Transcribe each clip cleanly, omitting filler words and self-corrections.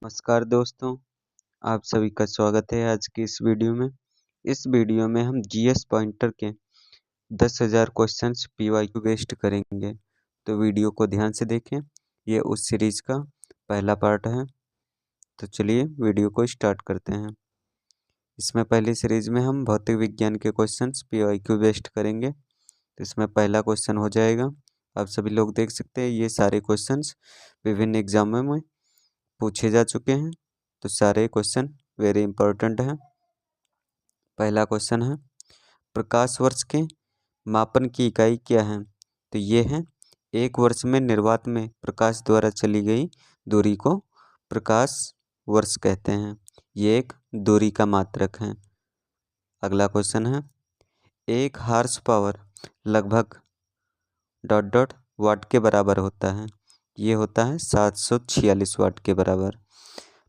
नमस्कार दोस्तों, आप सभी का स्वागत है आज की इस वीडियो में। इस वीडियो में हम जीएस पॉइंटर के 10,000 क्वेश्चंस पीवाईक्यू बेस्ड करेंगे, तो वीडियो को ध्यान से देखें। ये उस सीरीज का पहला पार्ट है, तो चलिए वीडियो को स्टार्ट करते हैं। इसमें पहली सीरीज में हम भौतिक विज्ञान के क्वेश्चंस पीवाईक्यू बेस्ड करेंगे, तो इसमें पहला क्वेश्चन हो जाएगा। आप सभी लोग देख सकते हैं ये सारे क्वेश्चंस विभिन्न एग्जामों में पूछे जा चुके हैं, तो सारे क्वेश्चन वेरी इंपॉर्टेंट हैं। पहला क्वेश्चन है, प्रकाश वर्ष के मापन की इकाई क्या है? तो ये है, एक वर्ष में निर्वात में प्रकाश द्वारा चली गई दूरी को प्रकाश वर्ष कहते हैं। ये एक दूरी का मात्रक है। अगला क्वेश्चन है, एक हार्स पावर लगभग ... वाट के बराबर होता है। ये होता है 746 वाट के बराबर।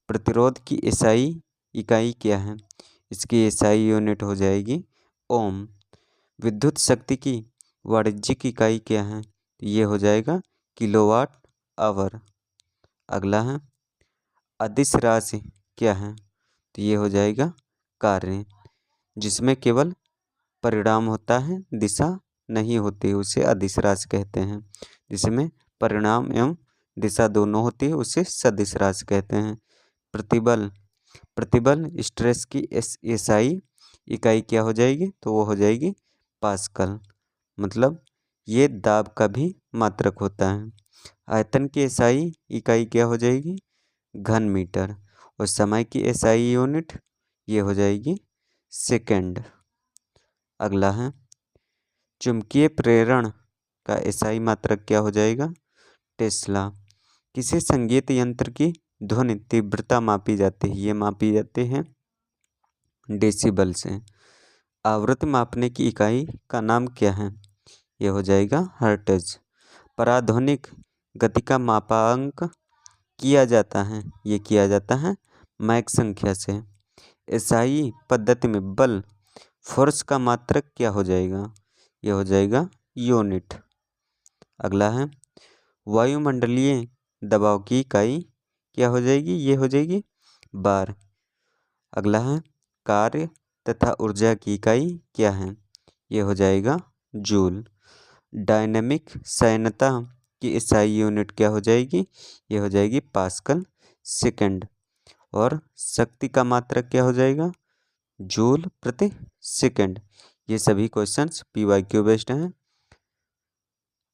प्रतिरोध की एसआई इकाई क्या है? इसकी एसआई यूनिट हो जाएगी ओम। विद्युत शक्ति की वाणिज्यिक इकाई क्या है? ये हो जाएगा किलोवाट आवर। अगला है, अदिश राशि क्या है? तो ये हो जाएगा कार्य, जिसमें केवल परिणाम होता है, दिशा नहीं होती, उसे अदिश राशि कहते हैं। जिसमें परिणाम एवं दिशा दोनों होती है, उसे सदिश राशि कहते हैं। प्रतिबल स्ट्रेस की एसआई इकाई क्या हो जाएगी? तो वो हो जाएगी पास्कल। मतलब ये दाब का भी मात्रक होता है। आयतन की एसआई इकाई क्या हो जाएगी? घन मीटर। और समय की एसआई यूनिट ये हो जाएगी सेकेंड। अगला है, चुंबकीय प्रेरण का एसआई मात्रक क्या हो जाएगा? टेस्ला। किसी संगीत यंत्र की ध्वनि तीव्रता मापी जाती है, ये मापी जाती है डेसिबल से। आवृत्ति मापने की इकाई का नाम क्या है? ये हो जाएगा हर्ट्ज। पराध्वनिक गति का मापांक किया जाता है, ये किया जाता है मैक संख्या से। एसआई पद्धति में बल फोर्स का मात्रक क्या हो जाएगा? ये हो जाएगा यूनिट। अगला है, वायुमंडलीय दबाव की इकाई क्या हो जाएगी? ये हो जाएगी बार। अगला है, कार्य तथा ऊर्जा की इकाई क्या है? ये हो जाएगा जूल। डायनेमिक संयनता की एसआई यूनिट क्या हो जाएगी? ये हो जाएगी पास्कल सेकेंड। और शक्ति का मात्रक क्या हो जाएगा? जूल प्रति सेकेंड। ये सभी क्वेश्चंस पीवाईक्यू बेस्ड हैं।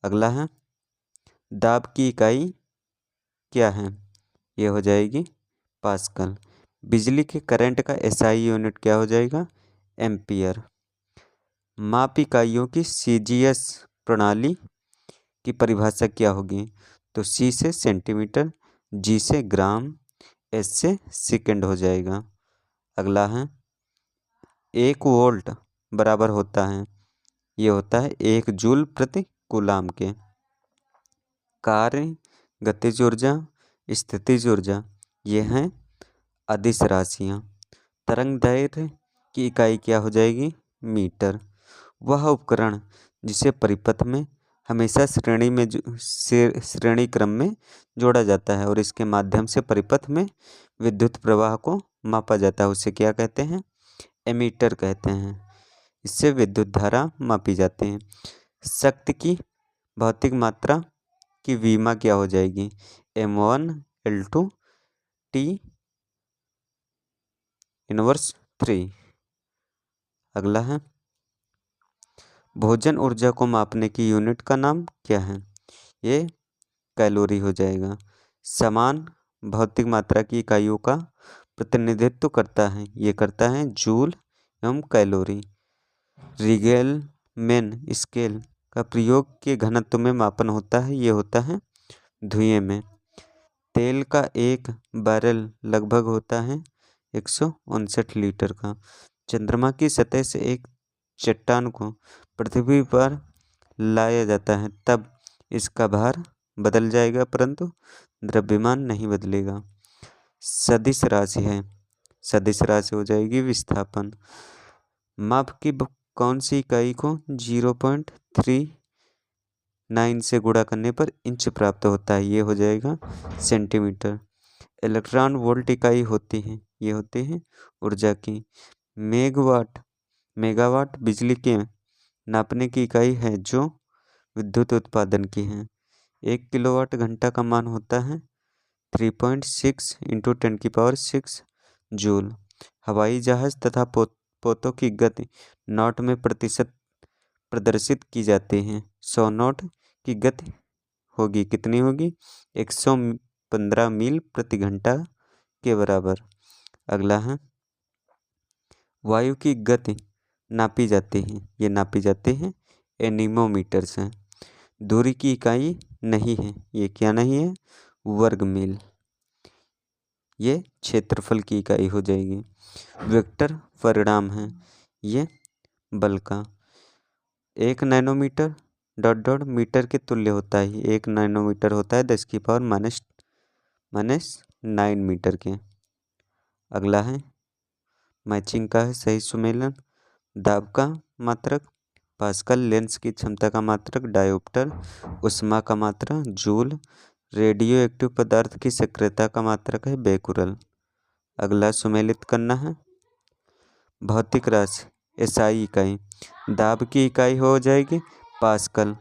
अगला है, दाब की इकाई क्या है? ये हो जाएगी पास्कल। बिजली के करंट का एसआई यूनिट क्या हो जाएगा? एम्पियर। माप इकाइयों की सीजीएस प्रणाली की परिभाषा क्या होगी? तो सी से सेंटीमीटर, जी से ग्राम, एस से सेकंड हो जाएगा। अगला है, 1 वोल्ट बराबर होता है, ये होता है 1 जूल प्रति कूलाम के। कार्य, गतिज ऊर्जा, स्थितिज ऊर्जा, ये हैं अदिश राशियाँ। तरंग दैर्घ्य की इकाई क्या हो जाएगी? मीटर। वह उपकरण जिसे परिपथ में हमेशा श्रेणी क्रम में जोड़ा जाता है और इसके माध्यम से परिपथ में विद्युत प्रवाह को मापा जाता है, उसे क्या कहते हैं? एमीटर कहते हैं। इससे विद्युत धारा मापी जाती है। शक्ति की भौतिक मात्रा की विमा क्या हो जाएगी? M1L2 T inverse 3। अगला है, भोजन ऊर्जा को मापने की यूनिट का नाम क्या है? ये कैलोरी हो जाएगा। समान भौतिक मात्रा की इकाइयों का प्रतिनिधित्व करता है, ये करता है जूल एवं कैलोरी। रिगेलमैन स्केल का प्रयोग के घनत्व में मापन होता है, ये होता है धुएं में। तेल का एक बैरल लगभग होता है 159 लीटर का। चंद्रमा की सतह से एक चट्टान को पृथ्वी पर लाया जाता है, तब इसका भार बदल जाएगा परंतु द्रव्यमान नहीं बदलेगा। सदिश राशि है, सदिश राशि हो जाएगी विस्थापन। माप की कौन सी इकाई को 0.39 से गुणा करने पर इंच प्राप्त होता है? ये हो जाएगा सेंटीमीटर। इलेक्ट्रॉन वोल्ट इकाई होती है, ये होती है ऊर्जा की। मेगावाट बिजली के नापने की इकाई है जो विद्युत उत्पादन की है। 1 किलोवाट घंटा का मान होता है 3.6 इंटू 10⁶ जूल। हवाई जहाज तथा पोतों की गति नॉट में प्रतिशत प्रदर्शित की जाती है। 100 नॉट की गति होगी, कितनी होगी? 115 मील प्रति घंटा के बराबर। अगला है वायु की गति नापी जाती है, ये नापी जाती है एनीमोमीटर से। दूरी की इकाई नहीं है, ये क्या नहीं है? वर्ग मील, ये क्षेत्रफल की इकाई हो जाएगी। वेक्टर परिणाम है, ये बल का। 1 नैनोमीटर ... मीटर के तुल्य होता है। 1 नैनोमीटर होता है 10⁻⁻⁹ मीटर के। अगला है मैचिंग का है सही सुमेलन। दाब का मात्रक पास्कल, लेंस की क्षमता का मात्रक डायोप्टर, ऊष्मा का मात्रक जूल, रेडियो एक्टिव पदार्थ की सक्रियता का मात्रक है बेकुरल। अगला सुमेलित करना है भौतिक राशि एसआई इकाई। दाब की इकाई हो जाएगी पास्कल,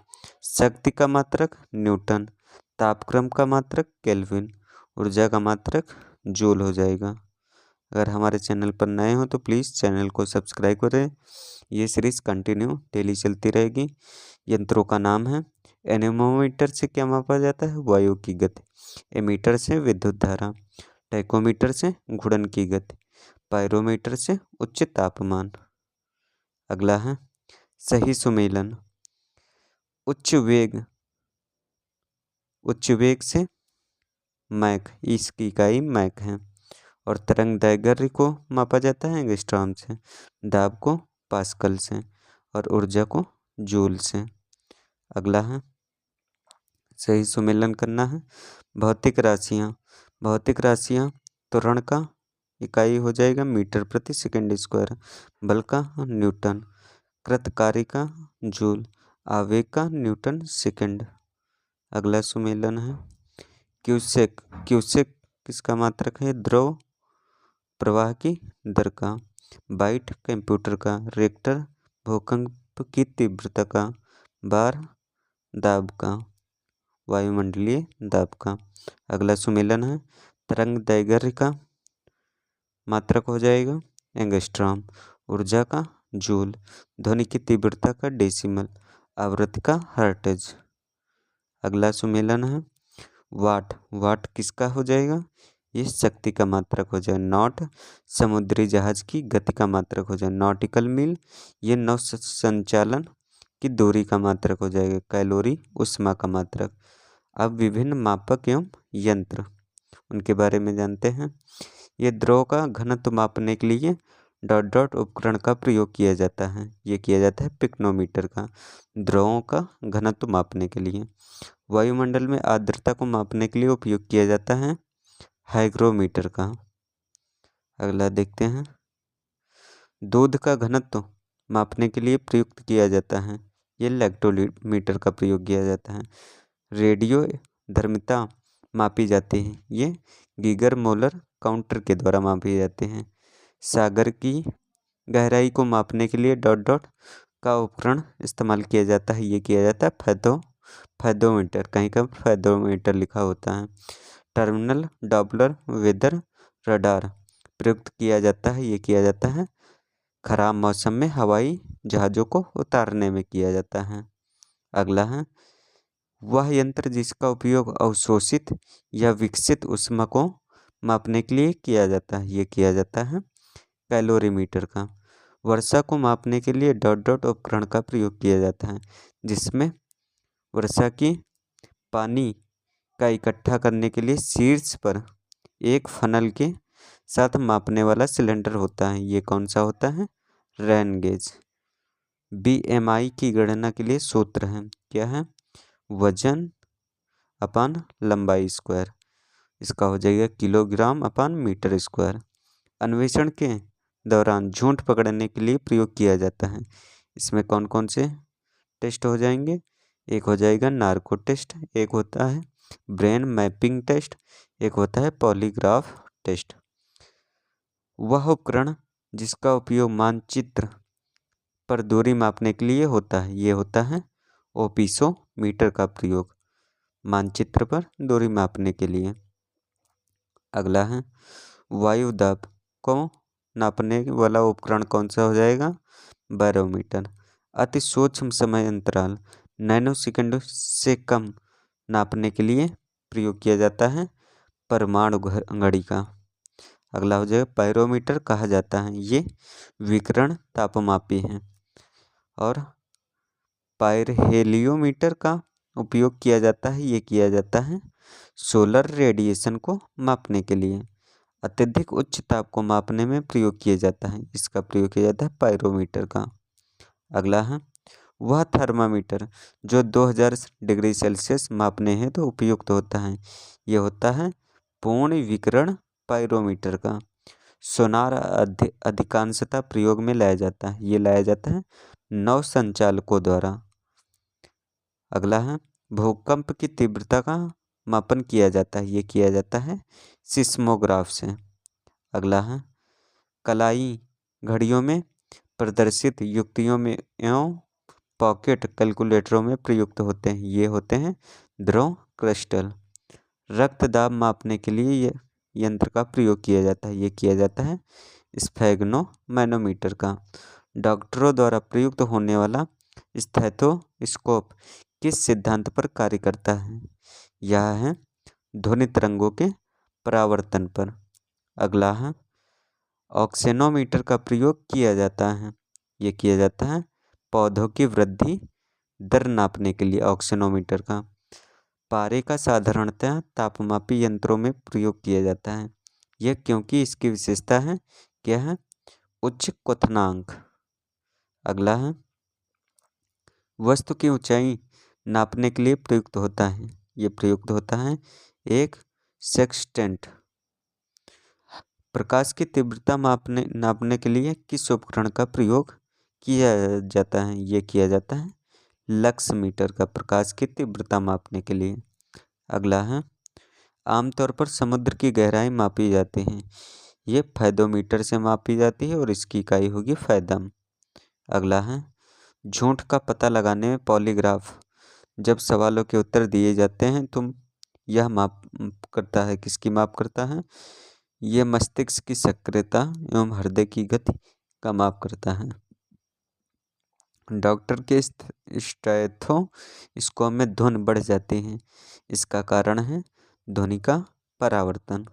शक्ति का मात्रक न्यूटन, तापक्रम का मात्रक केल्विन, ऊर्जा का मात्रक जूल हो जाएगा। अगर हमारे चैनल पर नए हो तो प्लीज़ चैनल को सब्सक्राइब करें। ये सीरीज़ कंटिन्यू डेली चलती रहेगी। यंत्रों का नाम है एनेमोमीटर से क्या मापा जाता है? वायु की गति। एमीटर से विद्युत धारा। टैकोमीटर से घूर्णन की गति। पायरोमीटर से उच्च तापमान। अगला है सही सुमेलन। उच्च वेग से मैक, इसकी इकाई मैक है। और तरंग दैर्घ्य को मापा जाता है एंगस्ट्रॉम से, दाब को पास्कल से और ऊर्जा को जूल से। अगला है सही सुमेलन करना है भौतिक राशियाँ। त्वरण का इकाई हो जाएगा मीटर प्रति सेकंड स्क्वायर, बल का न्यूटन, कृतकारी का जूल, आवेग का न्यूटन सेकंड। अगला सुमेलन है क्यूसेक किसका मात्रक है? द्रव प्रवाह की दर का, बाइट कंप्यूटर का, रिक्टर भूकंप की तीव्रता का, बार दाब का, वायुमंडलीय दाब का। अगला सुमेलन है तरंग दैर्घ्य का मात्रक हो जाएगा एंगस्ट्रॉम, ऊर्जा का जूल, ध्वनि की तीव्रता का डेसिमल, आवृत्ति का हर्ट्ज। अगला सुमेलन है वाट किसका हो जाएगा? ये शक्ति का मात्रक हो जाए। नॉट समुद्री जहाज की गति का मात्रक हो जाए। नॉटिकल मील ये नौ संचालन की दूरी का मात्रक हो जाएगा। कैलोरी ऊष्मा का मात्रक। अब विभिन्न मापक एवं यंत्र, उनके बारे में जानते हैं। ये द्रव का घनत्व मापने के लिए डॉट उपकरण का प्रयोग किया जाता है। ये किया जाता है पिक्नोमीटर का, द्रवों का घनत्व मापने के लिए। वायुमंडल में आर्द्रता को मापने के लिए उपयोग किया जाता है हाइग्रोमीटर का। अगला देखते हैं दूध का घनत्व मापने के लिए प्रयुक्त किया जाता है, ये लैक्टोमीटर का प्रयोग किया जाता है। रेडियो धर्मिता मापी जाती है, ये गीगर मोलर काउंटर के द्वारा मापी जाते हैं। सागर की गहराई को मापने के लिए डॉट का उपकरण इस्तेमाल किया जाता है, ये किया जाता है फैदोमीटर, कहीं का फैदोमीटर लिखा होता है। टर्मिनल डॉपलर वेदर रडार प्रयुक्त किया जाता है, ये किया जाता है खराब मौसम में हवाई जहाज़ों को उतारने में किया जाता है। अगला है वह यंत्र जिसका उपयोग अवशोषित या विकसित ऊष्मा को मापने के लिए किया जाता है, ये किया जाता है कैलोरीमीटर का। वर्षा को मापने के लिए डॉट उपकरण का प्रयोग किया जाता है, जिसमें वर्षा की पानी का इकट्ठा करने के लिए शीर्ष पर एक फनल के साथ मापने वाला सिलेंडर होता है, ये कौन सा होता है? Rain gauge. BMI की गणना के लिए सूत्र है, क्या है? वजन अपान लंबाई स्क्वायर, इसका हो जाएगा किलोग्राम अपान मीटर स्क्वायर। अन्वेषण के दौरान झूठ पकड़ने के लिए प्रयोग किया जाता है, इसमें कौन कौन से टेस्ट हो जाएंगे? एक हो जाएगा नार्को टेस्ट, एक होता है ब्रेन मैपिंग टेस्ट, एक होता है पॉलीग्राफ टेस्ट। वह उपकरण जिसका उपयोग मानचित्र पर दूरी मापने के लिए होता है, ये होता है ओपिसोमीटर का प्रयोग, मानचित्र पर दूरी मापने के लिए। अगला है वायु दाब को नापने वाला उपकरण कौन सा हो जाएगा? बैरोमीटर। अति सूक्ष्म समय अंतराल नैनो सेकंड से कम नापने के लिए प्रयोग किया जाता है परमाणु घड़ी का। अगला हो जाएगा पायरोमीटर कहा जाता है, ये विकिरण तापमापी है। और पायरहेलियोमीटर का उपयोग किया जाता है, ये किया जाता है सोलर रेडिएशन को मापने के लिए, अत्यधिक उच्च ताप को मापने में प्रयोग किया जाता है, इसका प्रयोग किया जाता है पायरोमीटर का। अगला है वह थर्मामीटर जो 2000 डिग्री सेल्सियस मापने हैं तो उपयुक्त होता है, ये होता है पूर्ण विकिरण पायरोमीटर का। सोनार अधिकांशतः प्रयोग में लाया जाता है, ये लाया जाता है नौ संचालकों द्वारा। अगला है भूकंप की तीव्रता का मापन किया जाता है, ये किया जाता है सिस्मोग्राफ से। अगला है कलाई घड़ियों में प्रदर्शित युक्तियों में एवं पॉकेट कैलकुलेटरों में प्रयुक्त होते हैं, ये होते हैं ध्रुव क्रिस्टल। रक्त दाब मापने के लिए ये यंत्र का प्रयोग किया जाता है, ये किया जाता है स्फेग्नोमैनोमीटर का। डॉक्टरों द्वारा प्रयुक्त होने वाला स्टेथोस्कोप किस सिद्धांत पर कार्य करता है? यह है ध्वनि तरंगों के परावर्तन पर। अगला है ऑक्सीनोमीटर का प्रयोग किया जाता है, ये किया जाता है पौधों की वृद्धि दर नापने के लिए ऑक्सीनोमीटर का। पारे का साधारणतः तापमापी यंत्रों में प्रयोग किया जाता है, यह क्योंकि इसकी विशेषता है क्या है? उच्च क्वथनांक। अगला है वस्तु की ऊंचाई नापने के लिए प्रयुक्त होता है, ये प्रयुक्त होता है एक सेक्सटेंट। प्रकाश की तीव्रता नापने के लिए किस उपकरण का प्रयोग किया जाता है? ये किया जाता है लक्स मीटर का, प्रकाश की तीव्रता मापने के लिए। अगला है आमतौर पर समुद्र की गहराई मापी जाती है, ये फैदोमीटर से मापी जाती है और इसकी इकाई होगी फैदम। अगला है झूठ का पता लगाने में पॉलीग्राफ जब सवालों के उत्तर दिए जाते हैं तो यह माप करता है, किसकी माप करता है? यह मस्तिष्क की सक्रियता एवं हृदय की गति का माप करता है। डॉक्टर के स्टेथोस्कोप में ध्वनि बढ़ जाती है, इसका कारण है ध्वनि का परावर्तन।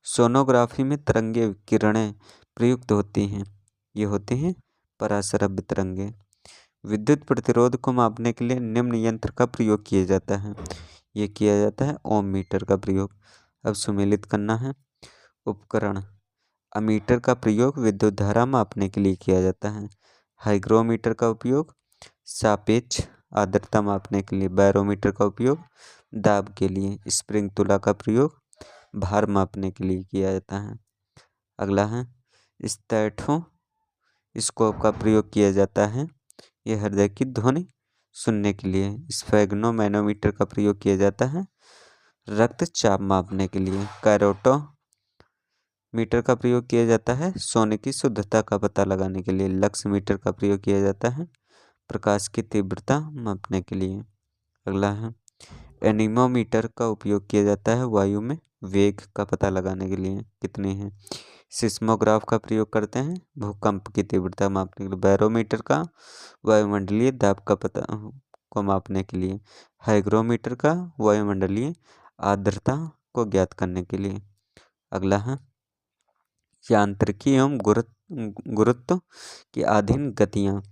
सोनोग्राफी में तरंगे किरणें प्रयुक्त होती हैं, ये होते हैं पराश्रव्य तरंगे। विद्युत प्रतिरोध को मापने के लिए निम्न यंत्र का प्रयोग किया जाता है, ये किया जाता है ओम मीटर का प्रयोग। अब सुमेलित करना है उपकरण। अमीटर का प्रयोग विद्युत धारा मापने के लिए किया जाता है। हाइग्रोमीटर का उपयोग सापेक्ष आर्द्रता मापने के लिए। बैरोमीटर का उपयोग दाब के लिए। स्प्रिंग तुला का प्रयोग भार मापने के लिए किया जाता है। अगला है स्टेथोस्कोप का प्रयोग किया जाता है, यह हृदय की ध्वनि सुनने के लिए। स्फेग्नोमैनोमीटर का प्रयोग किया जाता है रक्तचाप मापने के लिए। कैरोटोमीटर का प्रयोग किया जाता है सोने की शुद्धता का पता लगाने के लिए। लक्स मीटर का प्रयोग किया जाता है प्रकाश की तीव्रता मापने के लिए। अगला है एनीमोमीटर का उपयोग किया जाता है वायु में वेग का पता लगाने के लिए कितने हैं। सिस्मोग्राफ का प्रयोग करते हैं भूकंप की तीव्रता मापने के लिए। बैरोमीटर का वायुमंडलीय दाब का पता को मापने के लिए। हाइग्रोमीटर का वायुमंडलीय आर्द्रता को ज्ञात करने के लिए। अगला है यांत्रिकी एवं गुरुत्व की अधीन गतियाँ।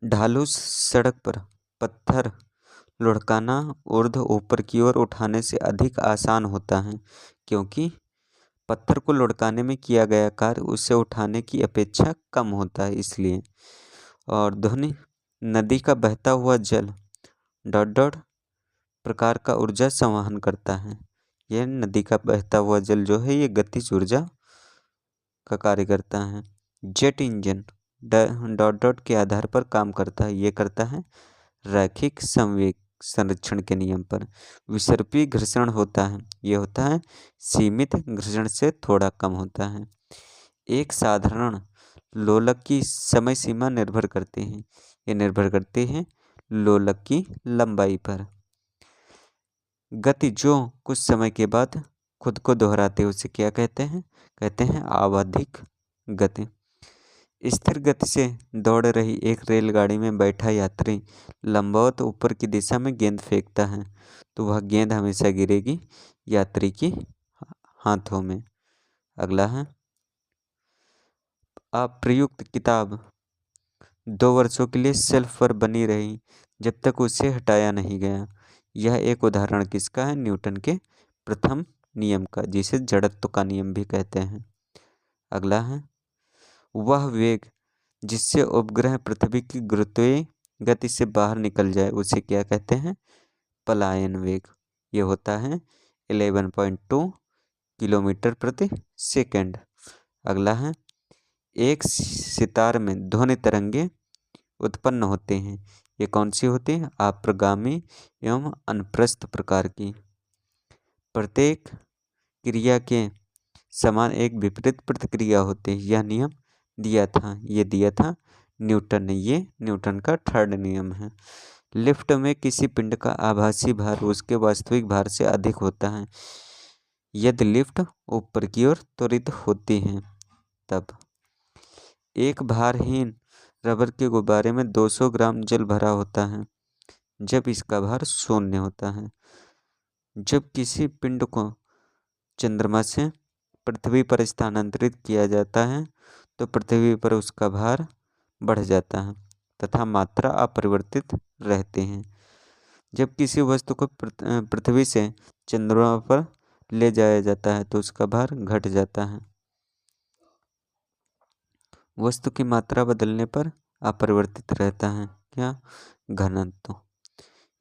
ढालू सड़क पर पत्थर लुढ़काना ऊर्ध्व ऊपर की ओर उठाने से अधिक आसान होता है, क्योंकि पत्थर को लुढ़काने में किया गया कार्य उसे उठाने की अपेक्षा कम होता है, इसलिए। और ध्वनि नदी का बहता हुआ जल डॉट डॉट प्रकार का ऊर्जा संवहन करता है। यह नदी का बहता हुआ जल जो है ये गतिज ऊर्जा का कार्य करता है। जेट इंजन डॉट डॉट के आधार पर काम करता है, ये करता है रैखिक संवेग संरक्षण के नियम पर। विसर्पी घर्षण होता है, ये होता है सीमित घर्षण से थोड़ा कम होता है। एक साधारण लोलक की समय सीमा निर्भर करती है, ये निर्भर करती है लोलक की लंबाई पर। गति जो कुछ समय के बाद खुद को दोहराते उसे क्या कहते हैं? कहते हैं आवधिक गति। स्थिर गति से दौड़ रही एक रेलगाड़ी में बैठा यात्री लंबवत ऊपर की दिशा में गेंद फेंकता है तो वह गेंद हमेशा गिरेगी यात्री की हाथों में। अगला है, अप्रयुक्त किताब 2 वर्षों के लिए शेल्फ पर बनी रही जब तक उसे हटाया नहीं गया। यह एक उदाहरण किसका है? न्यूटन के प्रथम नियम का, जिसे जड़त्व का नियम भी कहते हैं। अगला है, वह वेग जिससे उपग्रह पृथ्वी की गुरुत्वीय गति से बाहर निकल जाए उसे क्या कहते हैं? पलायन वेग। ये होता है 11.2 किलोमीटर प्रति सेकंड। अगला है, एक सितार में ध्वनि तरंगे उत्पन्न होते हैं, ये कौन सी होती है? अप्रगामी एवं अनुप्रस्थ प्रकार की। प्रत्येक क्रिया के समान एक विपरीत प्रतिक्रिया होती है, यह नियम दिया था न्यूटन ने। ये न्यूटन का थर्ड नियम है। लिफ्ट में किसी पिंड का आभासी भार उसके वास्तविक भार से अधिक होता है यदि लिफ्ट ऊपर की ओर त्वरित होती है तब। एक भारहीन रबर के गुब्बारे में 200 ग्राम जल भरा होता है जब इसका भार 0 होता है। जब किसी पिंड को चंद्रमा से पृथ्वी पर स्थानांतरित किया जाता है तो पृथ्वी पर उसका भार बढ़ जाता है तथा मात्रा अपरिवर्तित रहती है। जब किसी वस्तु को पृथ्वी से चंद्रमा पर ले जाया जाता है तो उसका भार घट जाता है। वस्तु की मात्रा बदलने पर अपरिवर्तित रहता है क्या? घनत्व।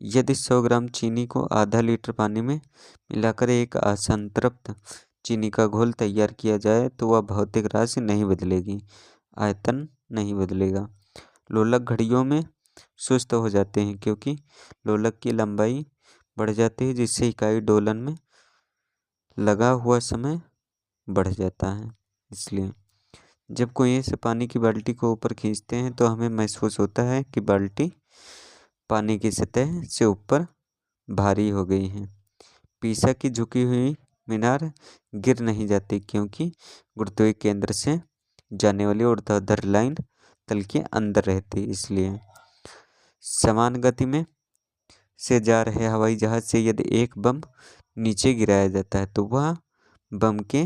यदि 100 ग्राम चीनी को आधा लीटर पानी में मिलाकर एक असंतृप्त चीनी का घोल तैयार किया जाए तो वह भौतिक राशि नहीं बदलेगी, आयतन नहीं बदलेगा। लोलक घड़ियों में सुस्त हो जाते हैं क्योंकि लोलक की लंबाई बढ़ जाती है जिससे इकाई दोलन में लगा हुआ समय बढ़ जाता है। इसलिए जब कुएं से पानी की बाल्टी को ऊपर खींचते हैं तो हमें महसूस होता है कि बाल्टी पानी की सतह से ऊपर भारी हो गई है। पीसा की झुकी हुई मीनार गिर नहीं जाती क्योंकि गुरुत्वीय केंद्र से जाने वाली ऊर्ध्वाधर लाइन तल के अंदर रहती। इसलिए समान गति में से जा रहे हवाई जहाज से यदि एक बम नीचे गिराया जाता है तो वह बम के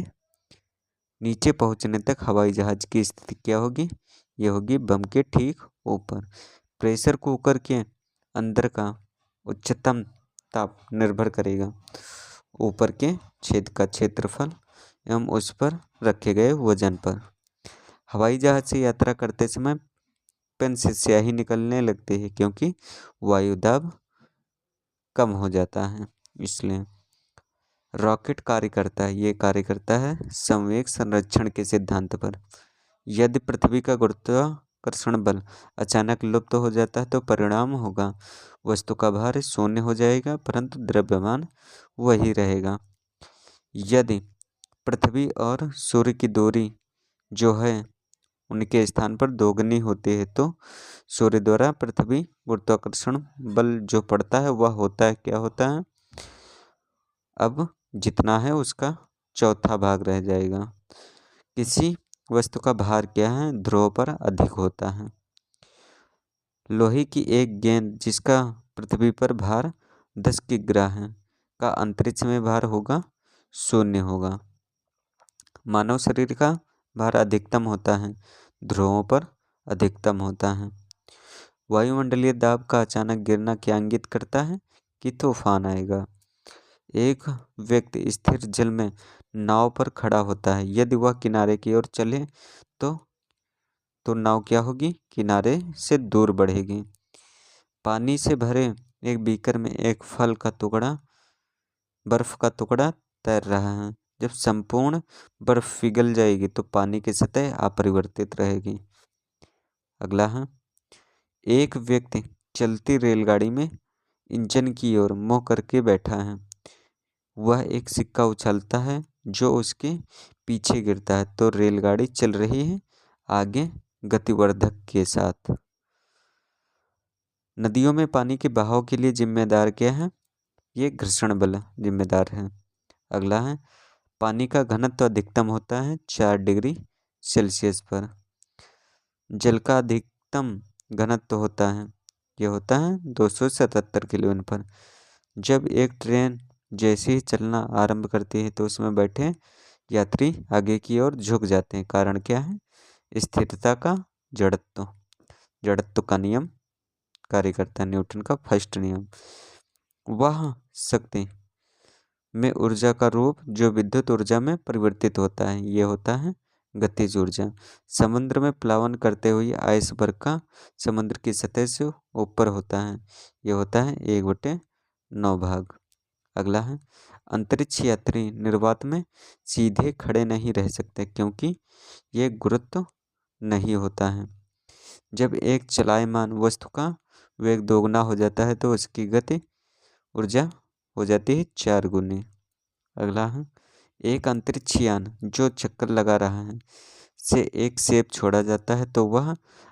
नीचे पहुंचने तक हवाई जहाज की स्थिति क्या होगी? यह होगी बम के ठीक ऊपर। प्रेशर कुकर के अंदर का उच्चतम ताप निर्भर करेगा ऊपर के छेद का क्षेत्रफल एवं उस पर रखे गए वजन पर। हवाई जहाज से यात्रा करते समय पेन से स्याही निकलने लगती है क्योंकि वायु दाब कम हो जाता है। इसलिए रॉकेट कार्य करता है, ये कार्य करता है संवेग संरक्षण के सिद्धांत पर। यदि पृथ्वी का गुरुत्वाकर्षण बल अचानक लुप्त हो जाता है तो परिणाम होगा वस्तु का भार 0 हो जाएगा परंतु द्रव्यमान वही रहेगा। यदि पृथ्वी और सूर्य की दूरी जो है उनके स्थान पर दोगुनी होती है तो सूर्य द्वारा पृथ्वी गुरुत्वाकर्षण बल जो पड़ता है वह होता है, क्या होता है? अब जितना है उसका चौथा भाग रह जाएगा। किसी वस्तु का भार क्या है? ध्रुव पर अधिक होता है। लोहे की एक गेंद जिसका पृथ्वी पर भार 10 किग्रा है का अंतरिक्ष में भार होगा 0 होगा। मानव शरीर का भार अधिकतम होता है, ध्रुवों पर अधिकतम होता है। वायुमंडलीय दाब का अचानक गिरना क्या इंगित करता है? कि तूफान आएगा। एक व्यक्ति स्थिर जल में नाव पर खड़ा होता है, यदि वह किनारे की ओर चले तो नाव क्या होगी? किनारे से दूर बढ़ेगी। पानी से भरे एक बीकर में एक फल का टुकड़ा, बर्फ का टुकड़ा तैर रहा है। जब संपूर्ण बर्फ पिघल जाएगी तो पानी की सतह अपरिवर्तित रहेगी। अगला है, एक व्यक्ति चलती रेलगाड़ी में इंजन की ओर मुँह करके बैठा है। वह एक सिक्का उछालता है जो उसके पीछे गिरता है, तो रेलगाड़ी चल रही है आगे गतिवर्धक के साथ। नदियों में पानी के बहाव के लिए जिम्मेदार क्या है? ये घर्षण बल जिम्मेदार है। अगला है, पानी का घनत्व अधिकतम होता है 4 डिग्री सेल्सियस पर। जल का अधिकतम घनत्व होता है, यह होता है 277 केल्विन पर। जब एक ट्रेन जैसे ही चलना आरंभ करती है तो उसमें बैठे यात्री आगे की ओर झुक जाते हैं। कारण क्या है? स्थिरता का जड़त्व, जड़त्व का नियम कार्य करता है, न्यूटन का फर्स्ट नियम। वह शक्ति में ऊर्जा का रूप जो विद्युत ऊर्जा में परिवर्तित होता है, ये होता है गतिज ऊर्जा। समुद्र में प्लावन करते हुए आइसबर्ग का समुद्र की सतह से ऊपर होता है, ये होता है 1/9 भाग। अगला है, अंतरिक्ष यात्री निर्वात में सीधे खड़े नहीं रह सकते क्योंकि ये गुरुत्व नहीं होता है। जब एक चलायमान वस्तु का वेग दोगुना हो जाता है तो उसकी गति ऊर्जा हो जाती है 4 गुनी। अगला है, एक अंतरिक्ष यान जो चक्कर लगा रहा है से एक सेब छोड़ा जाता है तो वह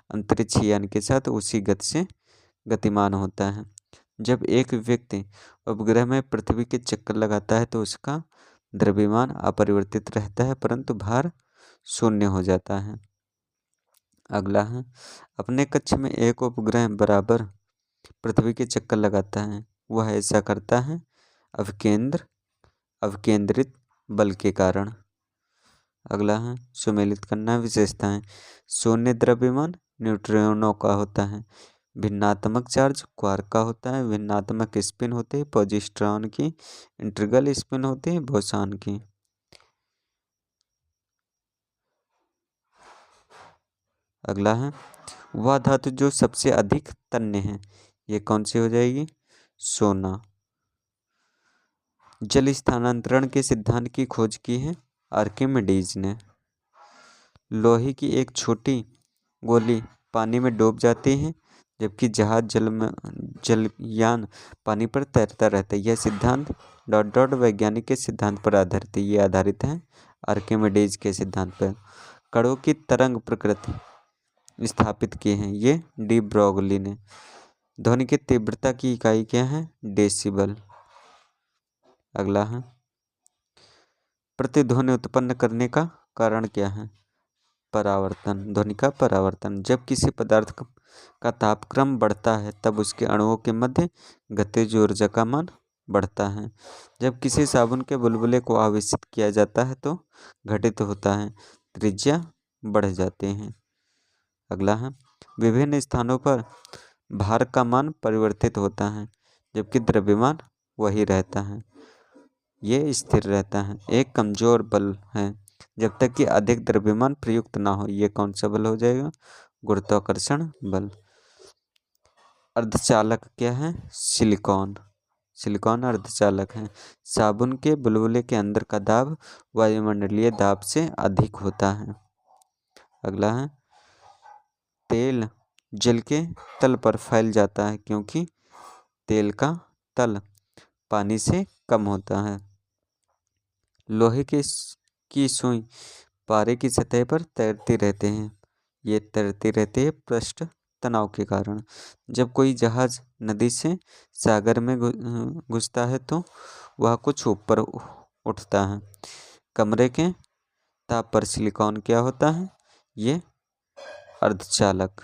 अंतरिक्ष यान के साथ उसी गति से गतिमान होता है। जब एक व्यक्ति उपग्रह में पृथ्वी के चक्कर लगाता है तो उसका द्रव्यमान अपरिवर्तित रहता है परंतु भार शून्य हो जाता है। अगला है, अपने कक्ष में एक उपग्रह बराबर पृथ्वी के चक्कर लगाता है। वह ऐसा करता है अवकेंद्रित बल के कारण। अगला है, सुमेलित करना विशेषताएं। शून्य द्रव्यमान न्यूट्रिनो का होता है। भिन्नात्मक चार्ज क्वार्क का होता है। भिन्नात्मक स्पिन होते हैं पॉजिट्रॉन की। इंटीग्रल स्पिन होते हैं बोसॉन की। अगला है, वह धातु जो सबसे अधिक तन्य है, ये कौन सी हो जाएगी? सोना। जल स्थानांतरण के सिद्धांत की खोज की है आर्किमिडीज ने। लोहे की एक छोटी गोली पानी में डूब जाती है जबकि जहाज जलयान पानी पर तैरता रहता है। यह सिद्धांत डॉट डॉट वैज्ञानिक के सिद्धांत पर आधारित है। ये आधारित है आर्किमिडीज के सिद्धांत पर। कणों की तरंग प्रकृति स्थापित की है ये डी ब्रोगली ने। ध्वनि की तीव्रता की इकाई क्या है? डेसिबल। अगला है, प्रतिध्वनि उत्पन्न करने का कारण क्या है? परावर्तन, ध्वनि का परावर्तन। जब किसी पदार्थ का तापक्रम बढ़ता है तब उसके अणुओं के मध्य गतिज ऊर्जा का मान बढ़ता है। जब किसी साबुन के बुलबुले को आवेशित किया जाता है तो घटित होता है, त्रिज्या बढ़ जाते हैं। अगला है, विभिन्न स्थानों पर भार का मान परिवर्तित होता है जबकि द्रव्यमान वही रहता है, ये स्थिर रहता है। एक कमजोर बल है जब तक कि अधिक द्रव्यमान प्रयुक्त ना हो। ये कौन सा बल हो जाएगा? गुरुत्वाकर्षण बल। अर्धचालक क्या है? सिलिकॉन। सिलिकॉन अर्धचालक है। साबुन के बुलबुले के अंदर का दाब वायुमंडलीय दाब से अधिक होता है। अगला है, तेल जल के तल पर फैल जाता है क्योंकि तेल का तल पानी से कम होता है। लोहे की सुई पारे की सतह पर तैरती रहते हैं। ये तैरती रहती है पृष्ठ तनाव के कारण। जब कोई जहाज नदी से सागर में घुसता है तो वह कुछ ऊपर उठता है। कमरे के ताप पर सिलिकॉन क्या होता है? ये अर्धचालक।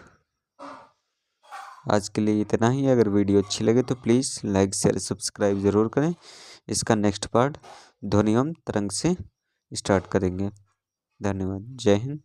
आज के लिए इतना ही। अगर वीडियो अच्छी लगे तो प्लीज़ लाइक शेयर सब्सक्राइब ज़रूर करें। इसका नेक्स्ट पार्ट ध्वनि एवं तरंग से स्टार्ट करेंगे। धन्यवाद। जय हिंद।